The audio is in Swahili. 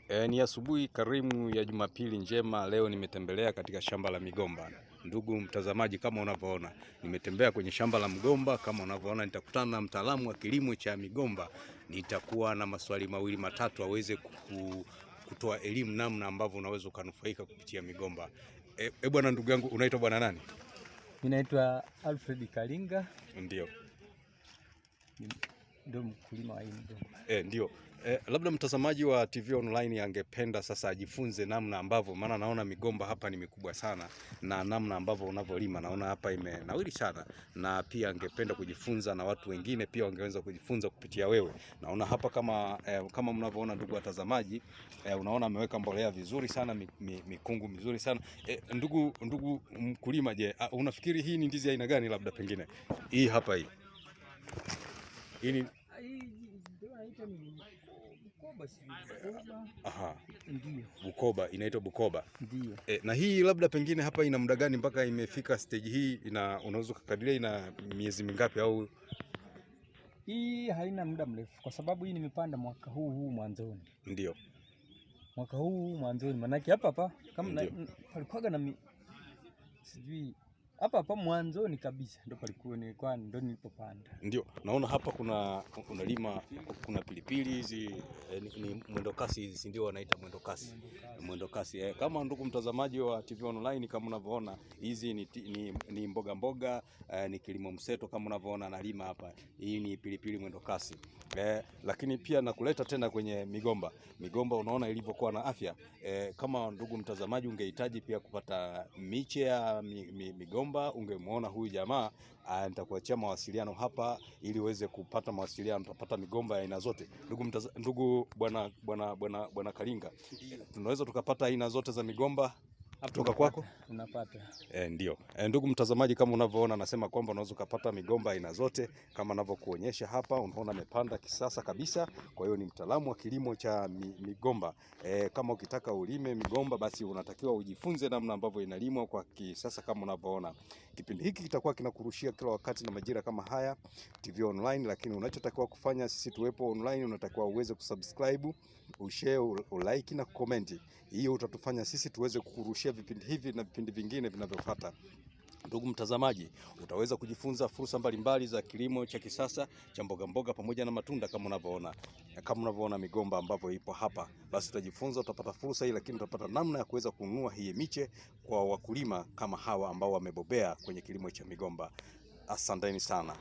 Ni asubuhi karimu ya Jumapili njema. Leo nimetembelea katika shamba la migomba. Ndugu mtazamaji, kama unavyoona nimetembea kwenye shamba la mgomba. Kama unavyoona nitakutana na mtaalamu wa kilimo cha migomba. Nitakuwa na maswali mawili matatu aweze kutoa elimu namna ambavyo unaweza kunufaika kupitia migomba. Bwana, ndugu yangu, unaitwa bwana nani? Ninaitwa Alfred Kalinga. Ndio. Ndio mkulima wa hii migomba. Ndio. Labda mtazamaji wa TV Online angependa sasa ajifunze namna ambavyo, maana naona migomba hapa ni mikubwa sana, na namna ambavyo unavyolima naona hapa imenawiri sana, na pia angependa kujifunza na watu wengine pia wangeweza kujifunza kupitia wewe. Naona hapa kama mnavyoona ndugu watazamaji, unaona ameweka mbolea vizuri sana, mikungu mizuri sana. Ndugu mkulima, je, unafikiri hii ni ndizi aina gani? Labda pengine hii hapa hii ni Bukoba, inaitwa Bukoba. Ndio. Na hii labda pengine hapa ina muda gani mpaka imefika stage hii? Unaweza kukadiria ina miezi mingapi? Au hii haina muda mrefu, kwa sababu hii nimepanda mwaka huu mwanzoni. Ndio. Mwaka huu mwanzoni, manake hapa kama palikuwa na sijui hapa mwanzoni kabisa ndo palikuwa ndo nilipopanda. Ndio. Naona hapa unalima, kuna pilipili hizi, ni mwendokasi hizi, si ndio wanaita mwendokasi. Kama ndugu mtazamaji wa TV Online, kama unavyoona hizi ni mboga, ni kilimo mseto. Kama unavyoona nalima hapa, hii ni pilipili mwendokasi. Lakini pia nakuleta tena kwenye migomba, unaona ilivyokuwa na afya. Kama ndugu mtazamaji ungehitaji pia kupata miche ya migomba, ungemuona huyu jamaa, nitakuachia mawasiliano hapa ili uweze kupata mawasiliano, utapata migomba ya aina zote. Ndugu bwana Kalinga, tunaweza tukapata aina zote za migomba kutoka kwako? Unapata. Ndio. Ndugu mtazamaji, kama unavyoona nasema kwamba unaweza kupata migomba aina zote kama ninavyokuonyesha hapa. Unaona amepanda kisasa kabisa, kwa hiyo ni mtaalamu wa kilimo cha migomba. Kama ukitaka ulime migomba, basi unatakiwa ujifunze namna ambavyo inalimwa kwa kisasa. Kama unavyoona kipindi hiki kitakuwa kinakurushia kila wakati na majira kama haya TV Online, lakini unachotakiwa kufanya sisi tuwepo online, unatakiwa uweze kusubscribe, ushare, ulike na comment. Hiyo utatufanya sisi tuweze kukurushia vipindi hivi na vipindi vingine vinavyofuata. Ndugu mtazamaji, utaweza kujifunza fursa mbalimbali za kilimo cha kisasa cha mboga pamoja na matunda. Kama unavyoona migomba ambavyo ipo hapa, basi utajifunza, utapata fursa hii, lakini utapata namna ya kuweza kununua hii miche kwa wakulima kama hawa ambao wamebobea kwenye kilimo cha migomba. Asanteni sana.